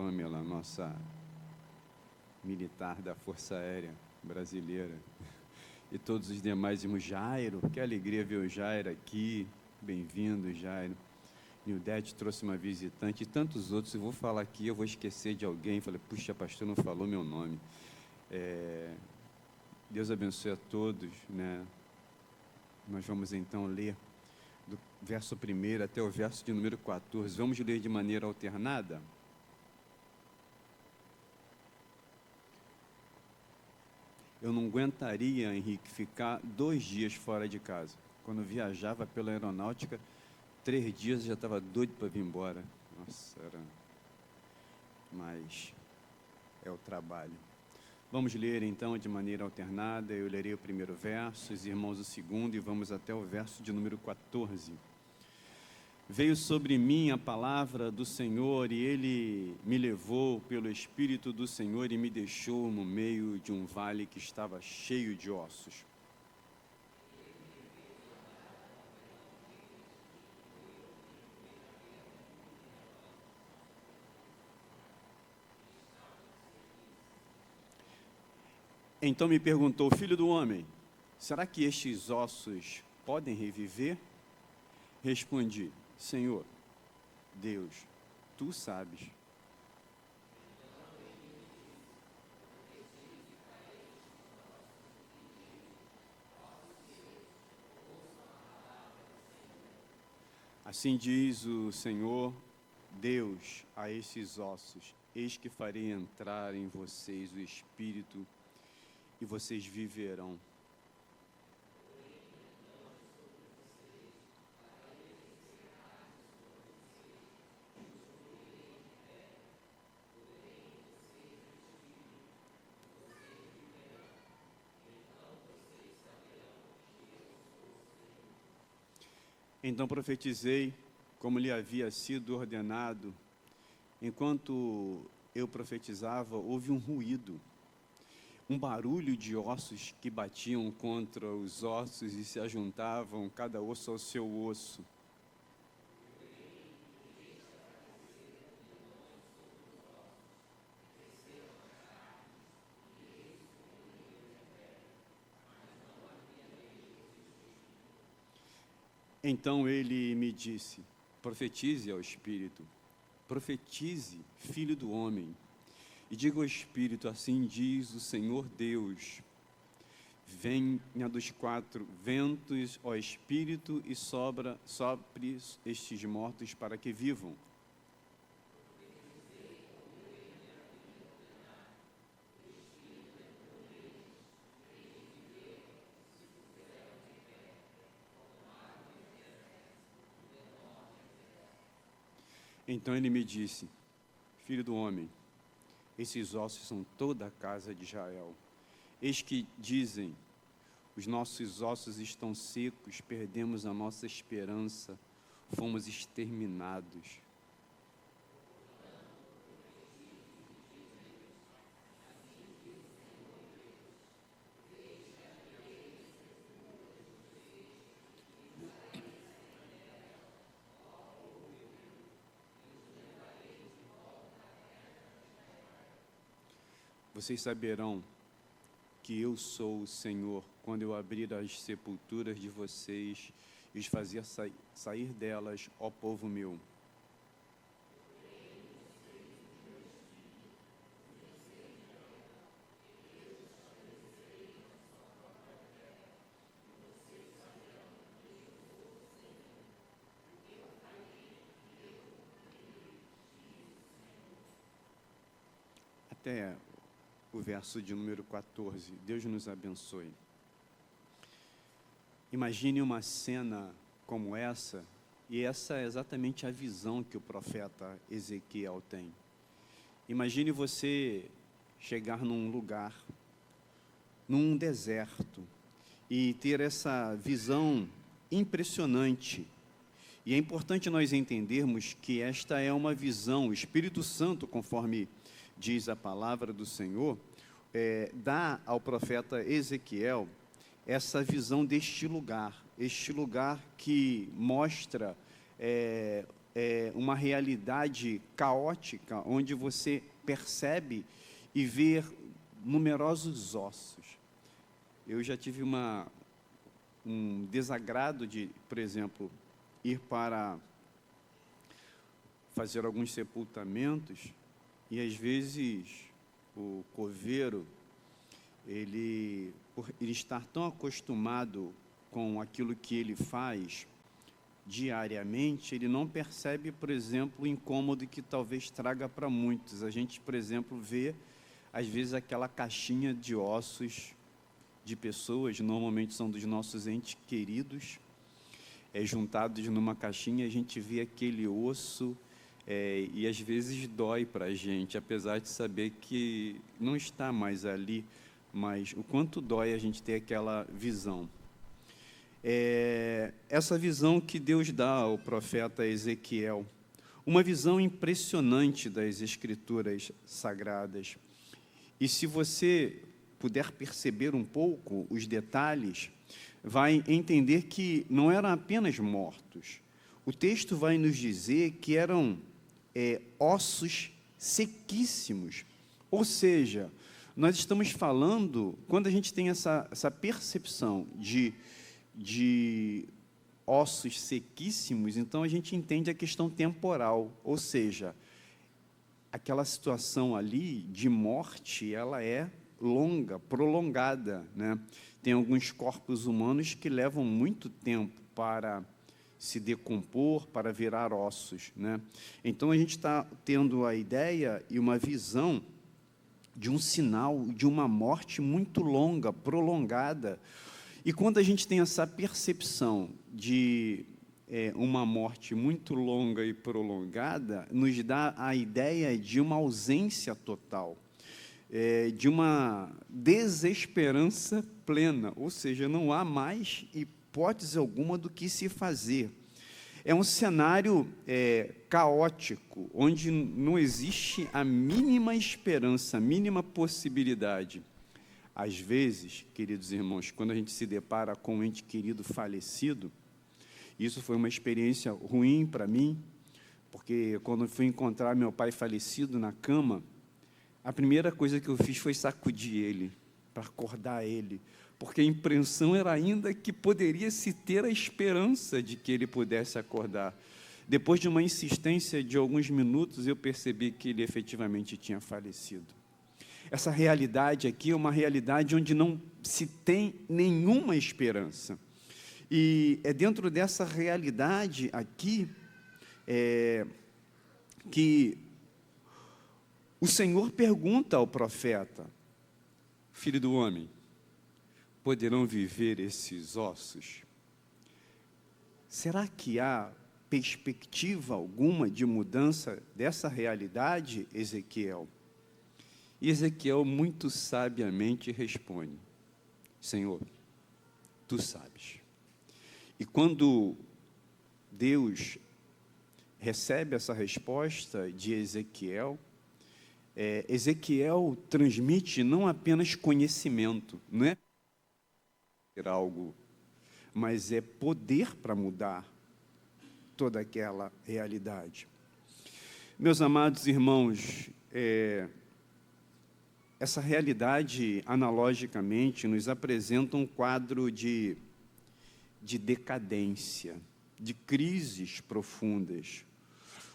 Pamela, nossa militar da Força Aérea Brasileira, e todos os demais irmãos. Jairo, que alegria ver o Jairo aqui, bem-vindo, Jairo. Nildete trouxe uma visitante, e tantos outros. Eu vou falar aqui, eu vou esquecer de alguém. Falei, puxa, pastor, não falou meu nome. Deus abençoe a todos, né? Nós vamos então ler do verso 1 até o verso de número 14. Vamos ler de maneira alternada? Eu não aguentaria, Henrique, ficar 2 dias fora de casa. Quando eu viajava pela aeronáutica, 3 dias eu já estava doido para vir embora. Nossa, mas é o trabalho. Vamos ler então de maneira alternada. Eu lerei o primeiro verso, os irmãos o segundo, e vamos até o verso de número 14. Veio sobre mim a palavra do Senhor, e Ele me levou pelo Espírito do Senhor e me deixou no meio de um vale que estava cheio de ossos. Então me perguntou, filho do homem, será que estes ossos podem reviver? Respondi, Senhor, Deus, Tu sabes. Assim diz o Senhor, Deus, a esses ossos, eis que farei entrar em vocês o Espírito e vocês viverão. Então profetizei, como lhe havia sido ordenado. Enquanto eu profetizava, houve um ruído, um barulho de ossos que batiam contra os ossos e se ajuntavam, cada osso ao seu osso. Então ele me disse, profetize ao Espírito, profetize, filho do homem, e diga ao Espírito, assim diz o Senhor Deus, venha dos 4 ventos, ó Espírito, e sopre estes mortos para que vivam. Então ele me disse, filho do homem, esses ossos são toda a casa de Israel. Eis que dizem, os nossos ossos estão secos, perdemos a nossa esperança, fomos exterminados. Vocês saberão que eu sou o Senhor, quando eu abrir as sepulturas de vocês e os fazer sair delas, ó povo meu. Até o verso de número 14. Deus nos abençoe. Imagine uma cena como essa, e essa é exatamente a visão que o profeta Ezequiel tem. Imagine você chegar num lugar, num deserto, e ter essa visão impressionante. E é importante nós entendermos que esta é uma visão, o Espírito Santo, conforme diz a palavra do Senhor, dá ao profeta Ezequiel essa visão deste lugar, este lugar que mostra uma realidade caótica, onde você percebe e vê numerosos ossos. Eu já tive um desagrado de, por exemplo, ir para fazer alguns sepultamentos, e às vezes o coveiro, por ele estar tão acostumado com aquilo que ele faz diariamente, ele não percebe, por exemplo, o incômodo que talvez traga para muitos. A gente, por exemplo, vê, às vezes, aquela caixinha de ossos de pessoas, normalmente são dos nossos entes queridos, juntados numa caixinha, a gente vê aquele osso, e às vezes dói para a gente, apesar de saber que não está mais ali, mas o quanto dói a gente ter aquela visão. Essa visão que Deus dá ao profeta Ezequiel, uma visão impressionante das Escrituras Sagradas. E se você puder perceber um pouco os detalhes, vai entender que não eram apenas mortos. O texto vai nos dizer que eram ossos sequíssimos. Ou seja, nós estamos falando, quando a gente tem essa percepção de ossos sequíssimos, então a gente entende a questão temporal, ou seja, aquela situação ali de morte, ela é longa, prolongada, né? Tem alguns corpos humanos que levam muito tempo para se decompor, para virar ossos, né? Então a gente está tendo a ideia e uma visão de um sinal de uma morte muito longa, prolongada. E quando a gente tem essa percepção de uma morte muito longa e prolongada, nos dá a ideia de uma ausência total, de uma desesperança plena, ou seja, não há mais hipótese alguma do que se fazer. É um cenário caótico, onde não existe a mínima esperança, a mínima possibilidade. Às vezes, queridos irmãos, quando a gente se depara com um ente querido falecido, isso foi uma experiência ruim para mim, porque quando eu fui encontrar meu pai falecido na cama, a primeira coisa que eu fiz foi sacudir ele, para acordar ele, porque a impressão era ainda que poderia se ter a esperança de que ele pudesse acordar. Depois de uma insistência de alguns minutos, eu percebi que ele efetivamente tinha falecido. Essa realidade aqui é uma realidade onde não se tem nenhuma esperança. E é dentro dessa realidade aqui que o Senhor pergunta ao profeta: filho do homem, poderão viver esses ossos? Será que há perspectiva alguma de mudança dessa realidade, Ezequiel? E Ezequiel muito sabiamente responde: Senhor, tu sabes. E quando Deus recebe essa resposta de Ezequiel, Ezequiel transmite não apenas conhecimento, não é algo, mas é poder para mudar toda aquela realidade. Meus amados irmãos, essa realidade, analogicamente, nos apresenta um quadro de decadência, de crises profundas,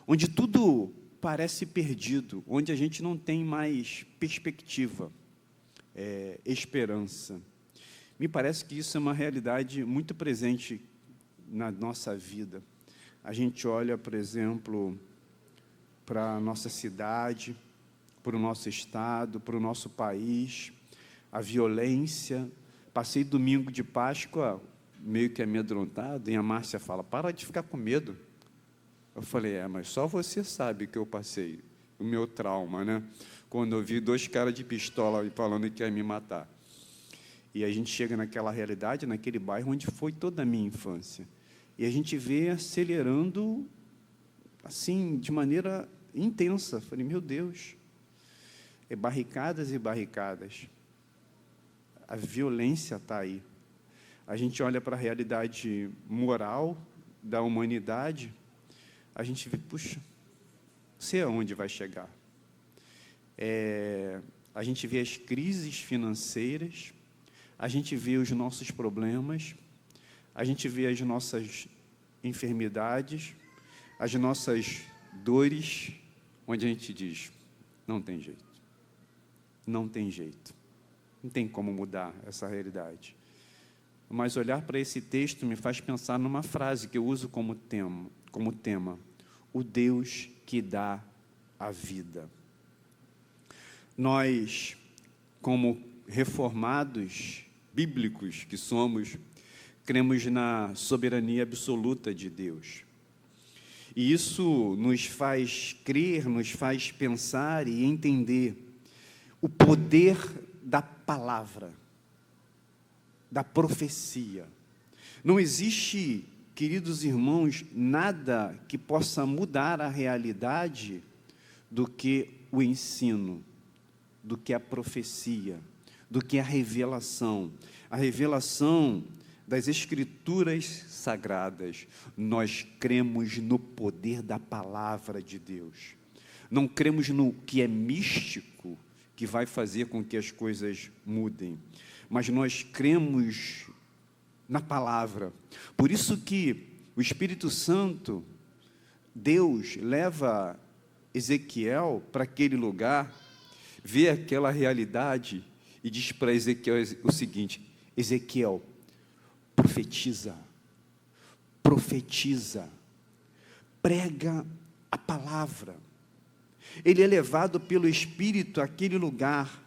onde tudo parece perdido, onde a gente não tem mais perspectiva, esperança. Me parece que isso é uma realidade muito presente na nossa vida. A gente olha, por exemplo, para a nossa cidade, para o nosso estado, para o nosso país, a violência. Passei domingo de Páscoa meio que amedrontado, e a Márcia fala: para de ficar com medo. Eu falei: mas só você sabe que eu passei, o meu trauma, né? Quando eu vi 2 caras de pistola falando que ia me matar. E a gente chega naquela realidade, naquele bairro onde foi toda a minha infância. E a gente vê acelerando, assim, de maneira intensa. Falei: meu Deus, barricadas e barricadas. A violência está aí. A gente olha para a realidade moral da humanidade, a gente vê, puxa, não sei aonde vai chegar. A gente vê as crises financeiras, a gente vê os nossos problemas, a gente vê as nossas enfermidades, as nossas dores, onde a gente diz, não tem jeito, não tem jeito, não tem como mudar essa realidade. Mas olhar para esse texto me faz pensar numa frase que eu uso como tema, o Deus que dá a vida. Nós, como reformados bíblicos que somos, cremos na soberania absoluta de Deus. E isso nos faz crer, nos faz pensar e entender o poder da palavra, da profecia. Não existe, queridos irmãos, nada que possa mudar a realidade do que o ensino, do que a profecia, do que a revelação das Escrituras Sagradas. Nós cremos no poder da palavra de Deus. Não cremos no que é místico, que vai fazer com que as coisas mudem, mas nós cremos na palavra. Por isso que o Espírito Santo, Deus, leva Ezequiel para aquele lugar, vê aquela realidade e diz para Ezequiel o seguinte: Ezequiel, profetiza, prega a palavra. Ele é levado pelo Espírito àquele lugar,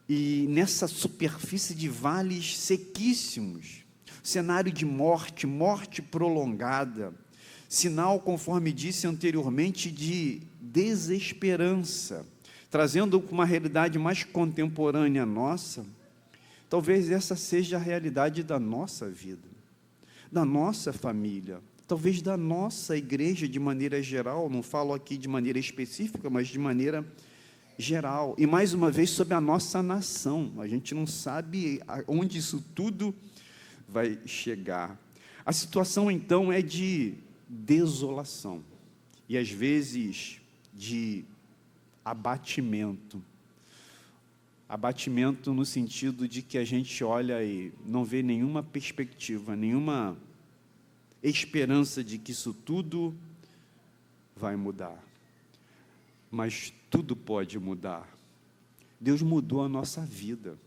e nessa superfície de vales sequíssimos, cenário de morte prolongada, sinal, conforme disse anteriormente, de desesperança, trazendo uma realidade mais contemporânea nossa. Talvez essa seja a realidade da nossa vida, da nossa família, talvez da nossa igreja de maneira geral. Não falo aqui de maneira específica, mas de maneira geral. E mais uma vez sobre a nossa nação. A gente não sabe onde isso tudo vai chegar. A situação então é de desolação e às vezes de abatimento no sentido de que a gente olha e não vê nenhuma perspectiva, nenhuma esperança de que isso tudo vai mudar. Mas tudo pode mudar. Deus mudou a nossa vida.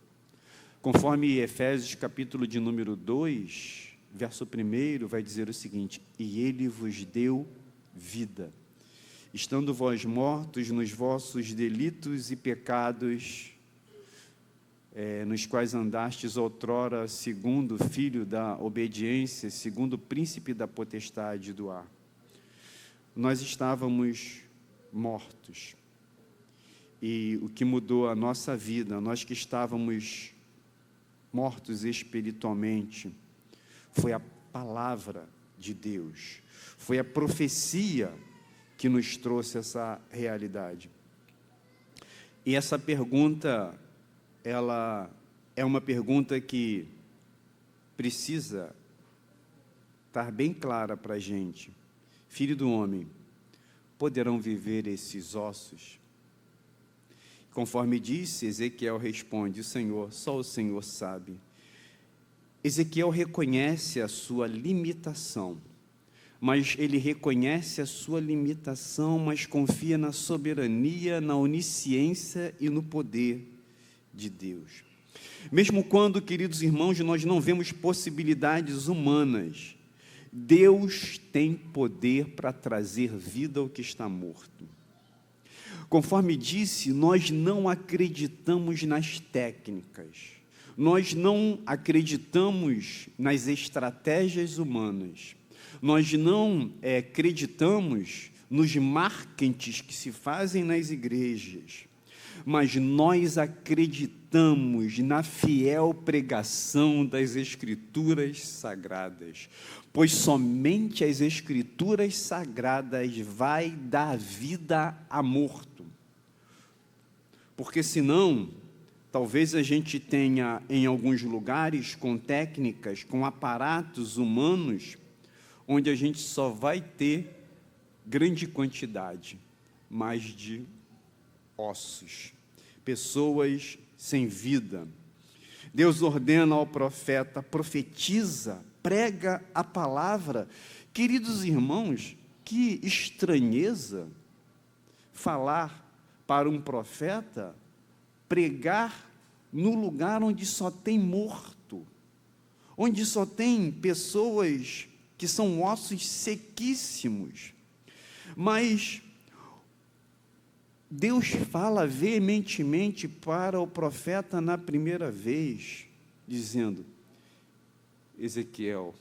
Conforme Efésios, capítulo de número 2, verso 1, vai dizer o seguinte: e Ele vos deu vida, estando vós mortos nos vossos delitos e pecados, nos quais andastes outrora, segundo o filho da obediência, segundo o príncipe da potestade do ar. Nós estávamos mortos, e o que mudou a nossa vida, nós que estávamos mortos espiritualmente, foi a palavra de Deus, foi a profecia que nos trouxe essa realidade. E essa pergunta, ela é uma pergunta que precisa estar bem clara para a gente. Filho do homem, poderão viver esses ossos? Conforme disse, Ezequiel responde: o Senhor, só o Senhor sabe. Ezequiel reconhece a sua limitação, mas ele reconhece a sua limitação, mas confia na soberania, na onisciência e no poder de Deus. Mesmo quando, queridos irmãos, nós não vemos possibilidades humanas, Deus tem poder para trazer vida ao que está morto. Conforme disse, nós não acreditamos nas técnicas, nós não acreditamos nas estratégias humanas, nós não acreditamos nos marketings que se fazem nas igrejas, mas nós acreditamos na fiel pregação das Escrituras Sagradas, pois somente as Escrituras Sagradas vai dar vida a morto. Porque senão, talvez a gente tenha em alguns lugares, com técnicas, com aparatos humanos, onde a gente só vai ter grande quantidade, mas de ossos, pessoas sem vida. Deus ordena ao profeta, profetiza, prega a palavra. Queridos irmãos, que estranheza falar para um profeta, pregar no lugar onde só tem morto, onde só tem pessoas que são ossos sequíssimos. Mas Deus fala veementemente para o profeta na primeira vez, dizendo: Ezequiel,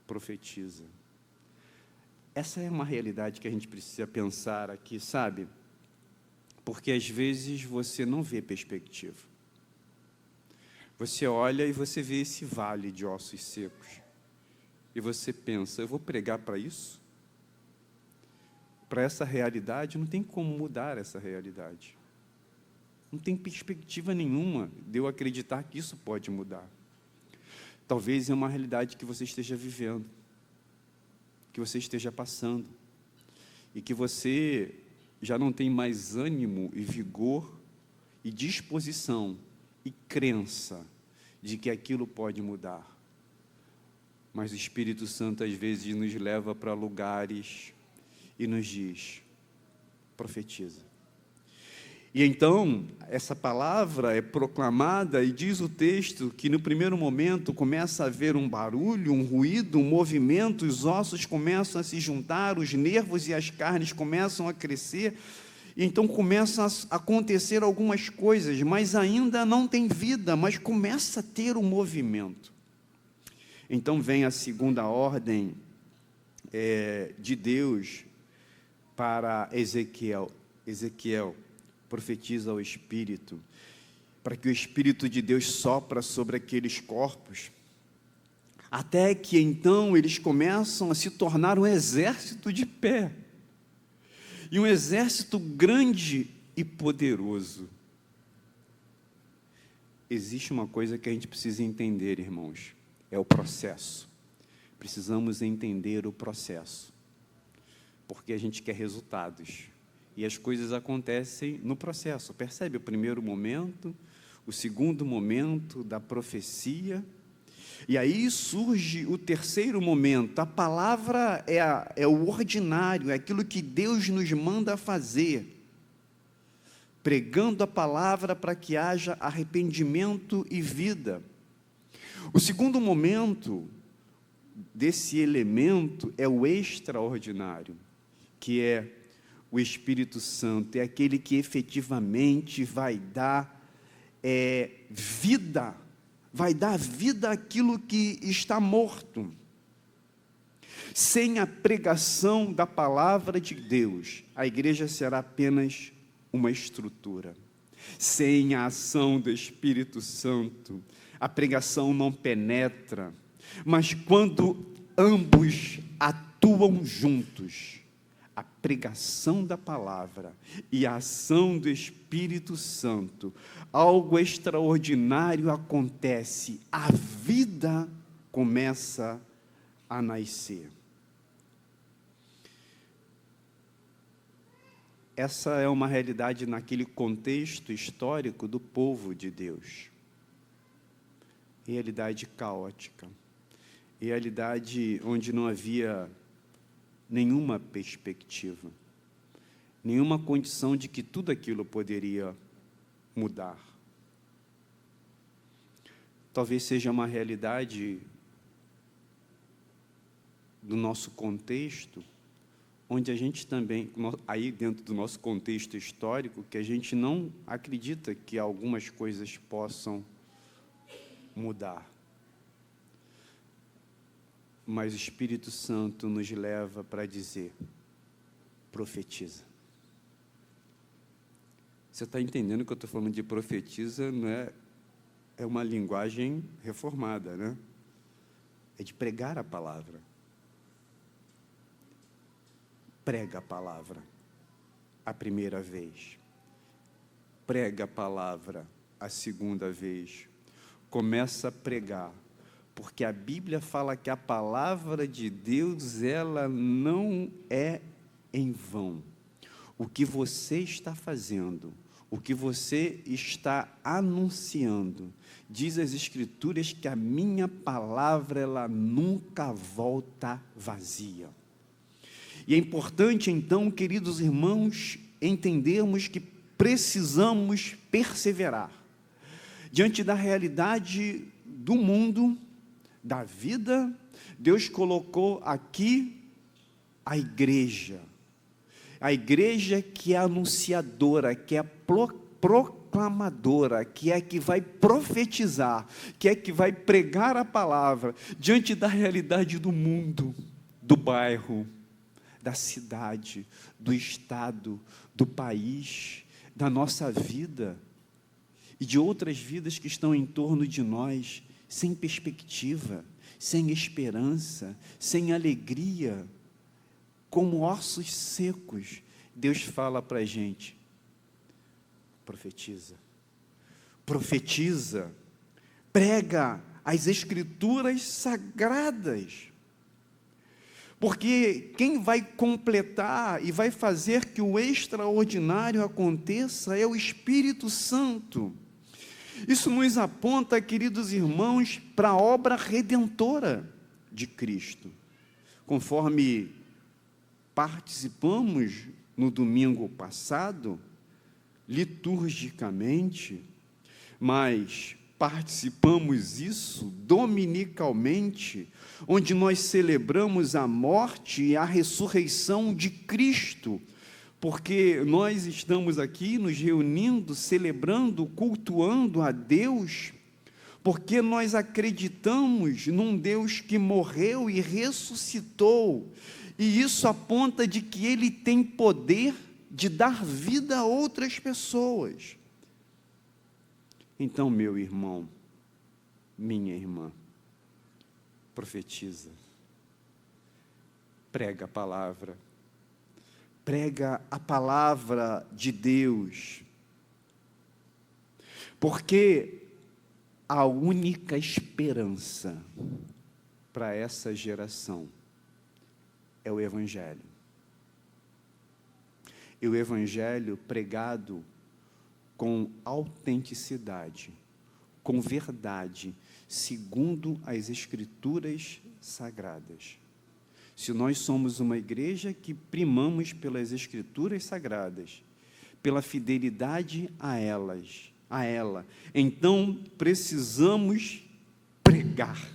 profetiza. Essa é uma realidade que a gente precisa pensar aqui, sabe? Porque às vezes você não vê perspectiva. Você olha e você vê esse vale de ossos secos. E você pensa: eu vou pregar para isso? Para essa realidade? Não tem como mudar essa realidade. Não tem perspectiva nenhuma de eu acreditar que isso pode mudar. Talvez é uma realidade que você esteja vivendo, que você esteja passando, e que você já não tem mais ânimo e vigor e disposição e crença de que aquilo pode mudar. Mas o Espírito Santo, às vezes, nos leva para lugares e nos diz: profetiza. E então, essa palavra é proclamada, e diz o texto que no primeiro momento começa a haver um barulho, um ruído, um movimento, os ossos começam a se juntar, os nervos e as carnes começam a crescer, e então começam a acontecer algumas coisas, mas ainda não tem vida, mas começa a ter um movimento. Então vem a segunda ordem de Deus para Ezequiel. Ezequiel, profetiza ao Espírito, para que o Espírito de Deus sopra sobre aqueles corpos, até que então eles começam a se tornar um exército de pé, e um exército grande e poderoso. Existe uma coisa que a gente precisa entender, irmãos, é o processo. Precisamos entender o processo, porque a gente quer resultados. E as coisas acontecem no processo. Percebe o primeiro momento, o segundo momento da profecia, e aí surge o terceiro momento. A palavra é o ordinário, é aquilo que Deus nos manda fazer, pregando a palavra para que haja arrependimento e vida. O segundo momento desse elemento é o extraordinário, que é o Espírito Santo, é aquele que efetivamente vai dar vida, vai dar vida àquilo que está morto. Sem a pregação da palavra de Deus, a igreja será apenas uma estrutura. Sem a ação do Espírito Santo, a pregação não penetra. Mas quando ambos atuam juntos, a pregação da palavra e a ação do Espírito Santo, algo extraordinário acontece, a vida começa a nascer. Essa é uma realidade naquele contexto histórico do povo de Deus. Realidade caótica, realidade onde não havia nenhuma perspectiva, nenhuma condição de que tudo aquilo poderia mudar. Talvez seja uma realidade do nosso contexto, onde a gente também, aí dentro do nosso contexto histórico, que a gente não acredita que algumas coisas possam mudar. Mas o Espírito Santo nos leva para dizer: profetiza. Você está entendendo que eu estou falando de profetiza? Não é uma linguagem reformada, né? É de pregar a palavra. Prega a palavra a primeira vez. Prega a palavra a segunda vez. Começa a pregar. Porque a Bíblia fala que a palavra de Deus, ela não é em vão. O que você está fazendo, o que você está anunciando, diz as Escrituras que a minha palavra, ela nunca volta vazia. E é importante, então, queridos irmãos, entendermos que precisamos perseverar diante da realidade do mundo, da vida. Deus colocou aqui a igreja que é anunciadora, que é proclamadora, que é que vai profetizar, que é que vai pregar a palavra diante da realidade do mundo, do bairro, da cidade, do estado, do país, da nossa vida e de outras vidas que estão em torno de nós, sem perspectiva, sem esperança, sem alegria, como ossos secos. Deus fala para a gente: profetiza, profetiza, prega as Escrituras sagradas, porque quem vai completar e vai fazer que o extraordinário aconteça é o Espírito Santo. Isso nos aponta, queridos irmãos, para a obra redentora de Cristo, conforme participamos no domingo passado, liturgicamente, mas participamos isso dominicalmente, onde nós celebramos a morte e a ressurreição de Cristo, porque nós estamos aqui nos reunindo, celebrando, cultuando a Deus, porque nós acreditamos num Deus que morreu e ressuscitou, e isso aponta de que Ele tem poder de dar vida a outras pessoas. Então, meu irmão, minha irmã, profetiza, prega a palavra de Deus, porque a única esperança para essa geração é o Evangelho. E o Evangelho pregado com autenticidade, com verdade, segundo as Escrituras sagradas. Se nós somos uma igreja que primamos pelas Escrituras sagradas, pela fidelidade a ela, então precisamos pregar,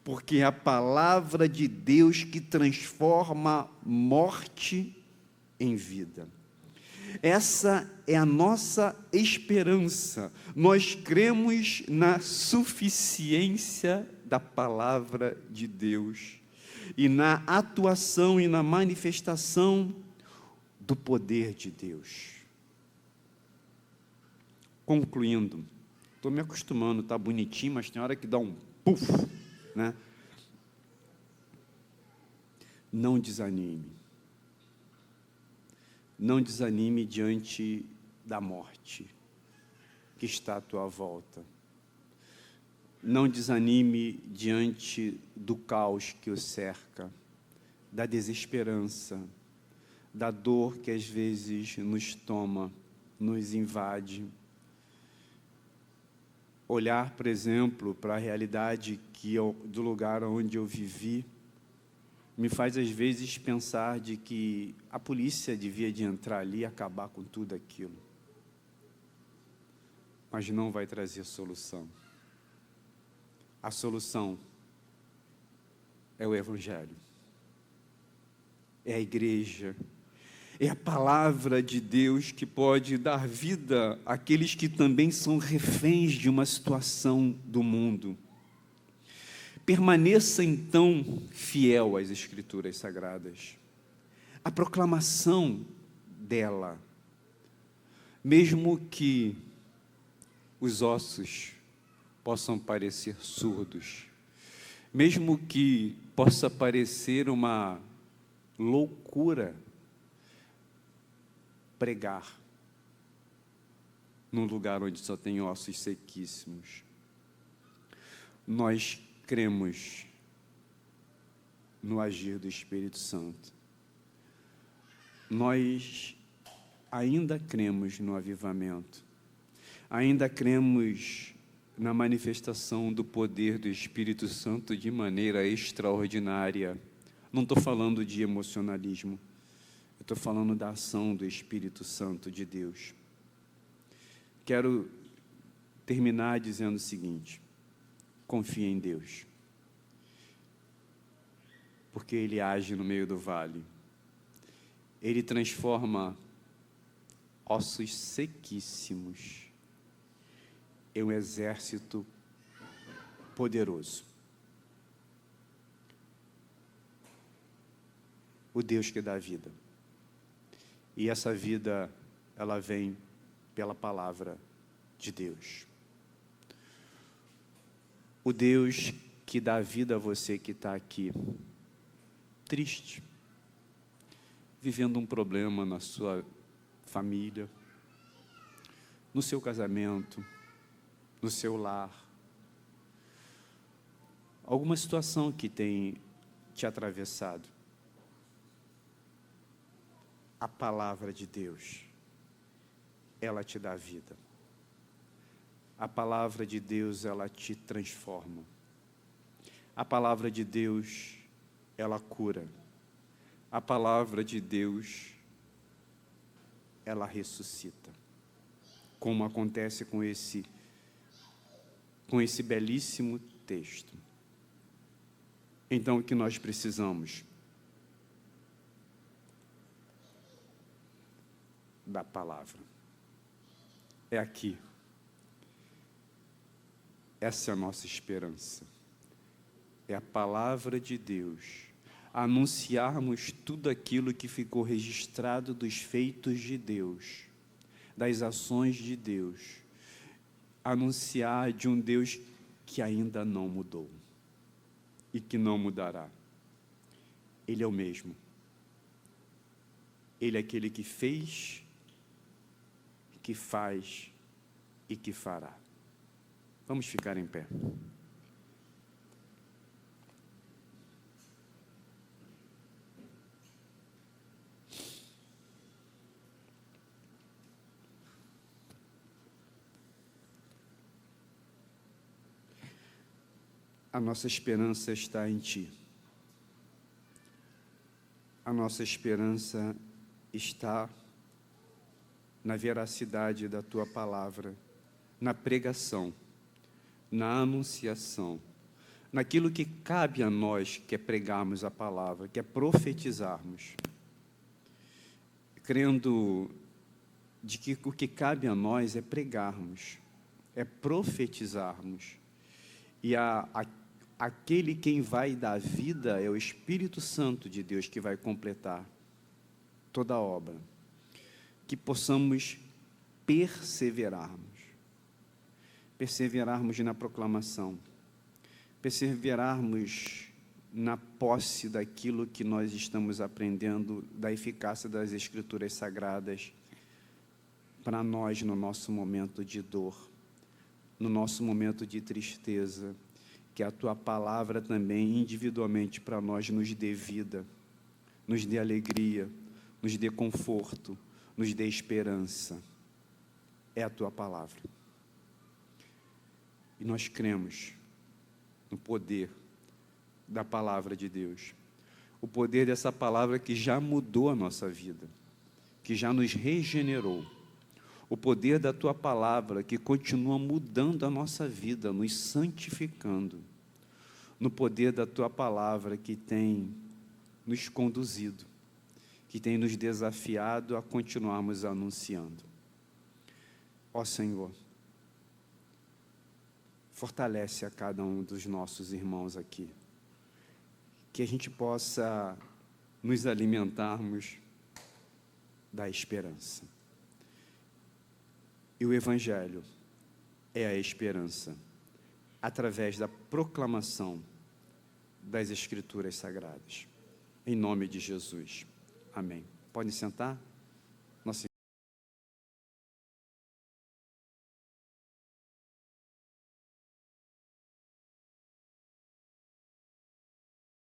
porque é a palavra de Deus que transforma morte em vida. Essa é a nossa esperança. Nós cremos na suficiência da palavra de Deus e na atuação e na manifestação do poder de Deus. Concluindo, estou me acostumando, está bonitinho, mas tem hora que dá um puf, né? Não desanime. Não desanime diante da morte que está à tua volta. Não desanime diante do caos que o cerca, da desesperança, da dor que às vezes nos toma, nos invade. Olhar, por exemplo, para a realidade do lugar onde eu vivi, me faz às vezes pensar de que a polícia devia de entrar ali e acabar com tudo aquilo. Mas não vai trazer solução. A solução é o Evangelho, é a igreja, é a palavra de Deus que pode dar vida àqueles que também são reféns de uma situação do mundo. Permaneça, então, fiel às Escrituras Sagradas. A proclamação dela, mesmo que os ossos possam parecer surdos, mesmo que possa parecer uma loucura pregar num lugar onde só tem ossos sequíssimos, nós cremos no agir do Espírito Santo. nós ainda cremos no avivamento, ainda cremos na manifestação do poder do Espírito Santo de maneira extraordinária. Não estou falando de emocionalismo, eu estou falando da ação do Espírito Santo de Deus. Quero terminar dizendo o seguinte: confie em Deus, porque Ele age no meio do vale. Ele transforma ossos sequíssimos em um exército poderoso. O Deus que dá vida. E essa vida, ela vem pela palavra de Deus. O Deus que dá vida a você que está aqui, triste, vivendo um problema na sua família, no seu casamento, no seu lar, alguma situação que tem te atravessado. A palavra de Deus, ela te dá vida. A palavra de Deus, ela te transforma. A palavra de Deus, ela cura. A palavra de Deus, ela ressuscita. Como acontece com esse belíssimo texto. Então, o que nós precisamos? Da palavra. É aqui. Essa é a nossa esperança. É a palavra de Deus. Anunciarmos tudo aquilo que ficou registrado dos feitos de Deus, das ações de Deus. Anunciar de um Deus que ainda não mudou e que não mudará. Ele é o mesmo. Ele é aquele que fez, que faz e que fará. Vamos ficar em pé. A nossa esperança está em Ti. A nossa esperança está na veracidade da Tua palavra, na pregação, na anunciação, naquilo que cabe a nós, que é pregarmos a palavra, que é profetizarmos, crendo de que o que cabe a nós é pregarmos, é profetizarmos, e aquele quem vai dar vida é o Espírito Santo de Deus que vai completar toda a obra. Que possamos perseverarmos na proclamação, perseverarmos na posse daquilo que nós estamos aprendendo, da eficácia das Escrituras Sagradas, para nós no nosso momento de dor, no nosso momento de tristeza, que a Tua palavra também individualmente para nós nos dê vida, nos dê alegria, nos dê conforto, nos dê esperança. É a Tua palavra. E nós cremos no poder da palavra de Deus. O poder dessa palavra que já mudou a nossa vida, que já nos regenerou. O poder da Tua palavra que continua mudando a nossa vida, nos santificando. No poder da Tua palavra que tem nos conduzido, que tem nos desafiado a continuarmos anunciando. Ó Senhor, fortalece a cada um dos nossos irmãos aqui, que a gente possa nos alimentarmos da esperança. E o Evangelho é a esperança, através da proclamação das Escrituras Sagradas. Em nome de Jesus. Amém. Podem sentar?